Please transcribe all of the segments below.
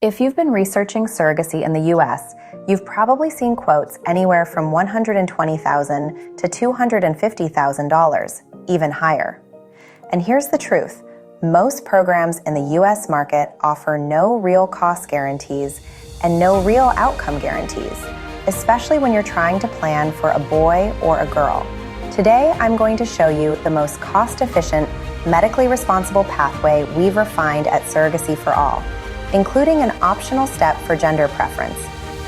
If you've been researching surrogacy in the US, you've probably seen quotes anywhere from $120,000 to $250,000, even higher. And here's the truth. Most programs in the US market offer no real cost guarantees and no real outcome guarantees, especially when you're trying to plan for a boy or a girl. Today, I'm going to show you the most cost-efficient, medically responsible pathway we've refined at Surrogacy for All, including an optional step for gender preference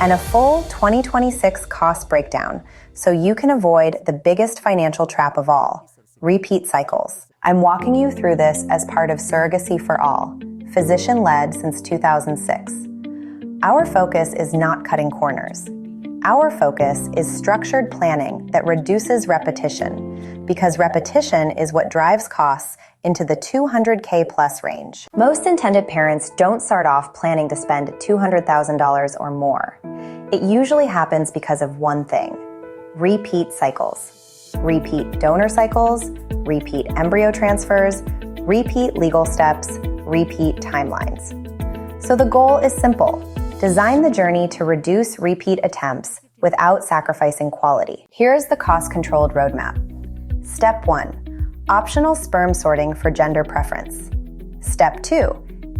and a full 2026 cost breakdown so you can avoid the biggest financial trap of all, repeat cycles. I'm walking you through this as part of Surrogacy for All, physician-led since 2006. Our focus is not cutting corners. Our focus is structured planning that reduces repetition, because repetition is what drives costs into the $200K plus range. Most intended parents don't start off planning to spend $200,000 or more. It usually happens because of one thing: repeat cycles. Repeat donor cycles, repeat embryo transfers, repeat legal steps, repeat timelines. So the goal is simple: design the journey to reduce repeat attempts without sacrificing quality. Here's the cost-controlled roadmap. Step 1. Optional sperm sorting for gender preference. Step 2.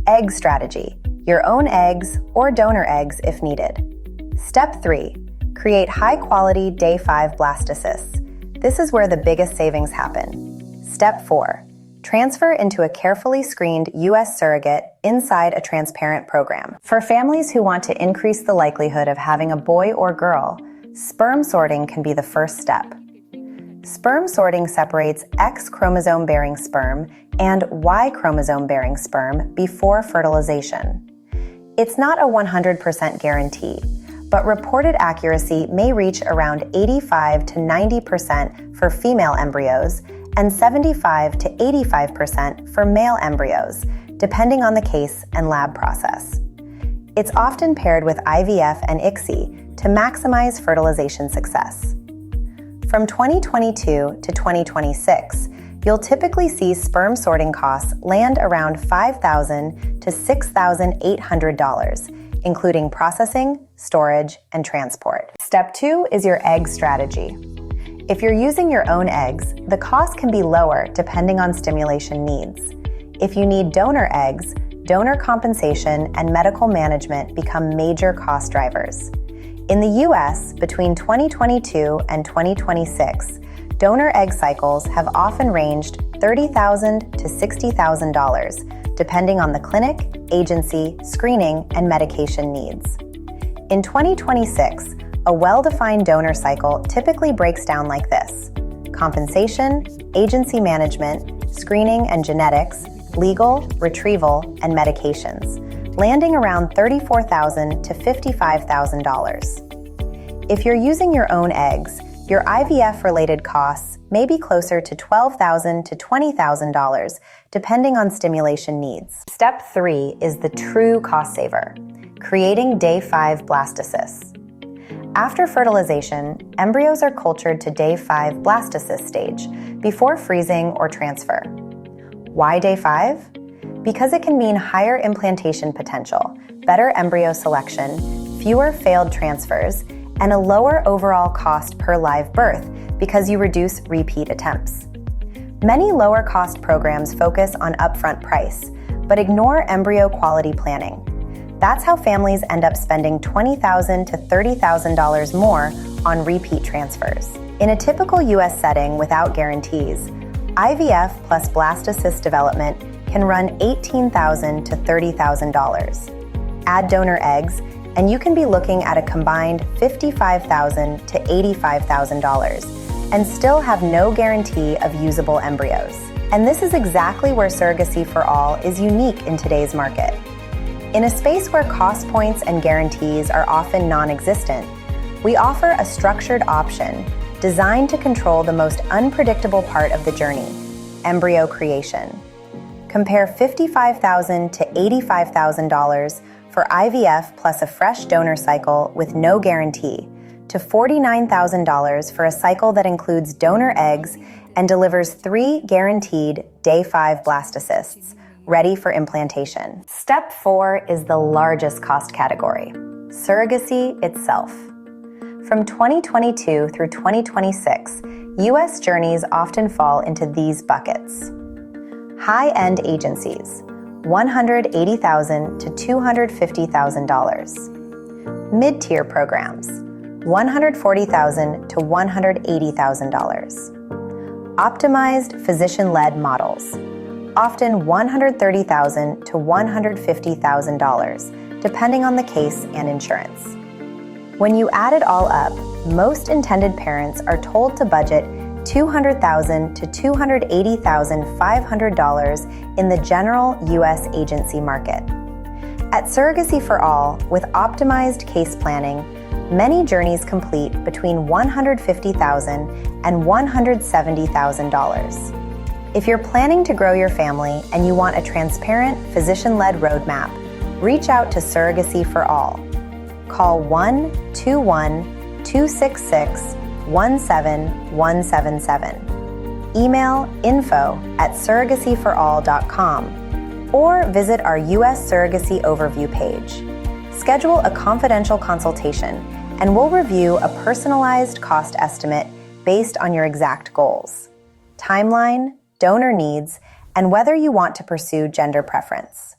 Egg strategy. Your own eggs or donor eggs if needed. Step 3. Create high-quality Day-5 blastocysts. This is where the biggest savings happen. Step 4. Transfer into a carefully screened U.S. surrogate inside a transparent program. For families who want to increase the likelihood of having a boy or girl, sperm sorting can be the first step. Sperm sorting separates X chromosome-bearing sperm and Y chromosome-bearing sperm before fertilization. It's not a 100% guarantee, but reported accuracy may reach around 85 to 90% for female embryos and 75 to 85% for male embryos, depending on the case and lab process. It's often paired with IVF and ICSI to maximize fertilization success. From 2022 to 2026, you'll typically see sperm sorting costs land around $5,000 to $6,800, including processing, storage, and transport. Step 2 is your egg strategy. If you're using your own eggs, the cost can be lower depending on stimulation needs. If you need donor eggs, donor compensation and medical management become major cost drivers. In the US, between 2022 and 2026, donor egg cycles have often ranged $30,000 to $60,000, depending on the clinic, agency, screening, and medication needs. In 2026, a well-defined donor cycle typically breaks down like this: compensation, agency management, screening and genetics, legal, retrieval, and medications, landing around $34,000 to $55,000. If you're using your own eggs, your IVF-related costs may be closer to $12,000 to $20,000, depending on stimulation needs. Step 3 is the true cost saver: creating Day-5 blastocysts. After fertilization, embryos are cultured to Day-5 blastocyst stage before freezing or transfer. Why Day-5? Because it can mean higher implantation potential, better embryo selection, fewer failed transfers, and a lower overall cost per live birth because you reduce repeat attempts. Many lower-cost programs focus on upfront price, but ignore embryo quality planning. That's how families end up spending $20,000 to $30,000 more on repeat transfers. In a typical U.S. setting without guarantees, IVF plus blastocyst development can run $18,000 to $30,000. Add donor eggs, and you can be looking at a combined $55,000 to $85,000 and still have no guarantee of usable embryos. And this is exactly where Surrogacy for All is unique in today's market. In a space where cost points and guarantees are often non-existent, we offer a structured option designed to control the most unpredictable part of the journey: embryo creation. Compare $55,000 to $85,000 for IVF plus a fresh donor cycle with no guarantee to $49,000 for a cycle that includes donor eggs and delivers 3 guaranteed Day-5 blastocysts, ready for implantation. Step 4 is the largest cost category: surrogacy itself. From 2022 through 2026, U.S. journeys often fall into these buckets. High-end agencies, $180,000 to $250,000. Mid-tier programs, $140,000 to $180,000. Optimized physician-led models, often $130,000 to $150,000, depending on the case and insurance. When you add it all up, most intended parents are told to budget $200,000 to $280,500 in the general U.S. agency market. At Surrogacy for All, with optimized case planning, many journeys complete between $150,000 and $170,000. If you're planning to grow your family and you want a transparent, physician-led roadmap, reach out to Surrogacy for All. Call 1-212-266-17177. Email info@surrogacyforall.com or visit our U.S. Surrogacy Overview page. Schedule a confidential consultation and we'll review a personalized cost estimate based on your exact goals, timeline, donor needs, and whether you want to pursue gender preference.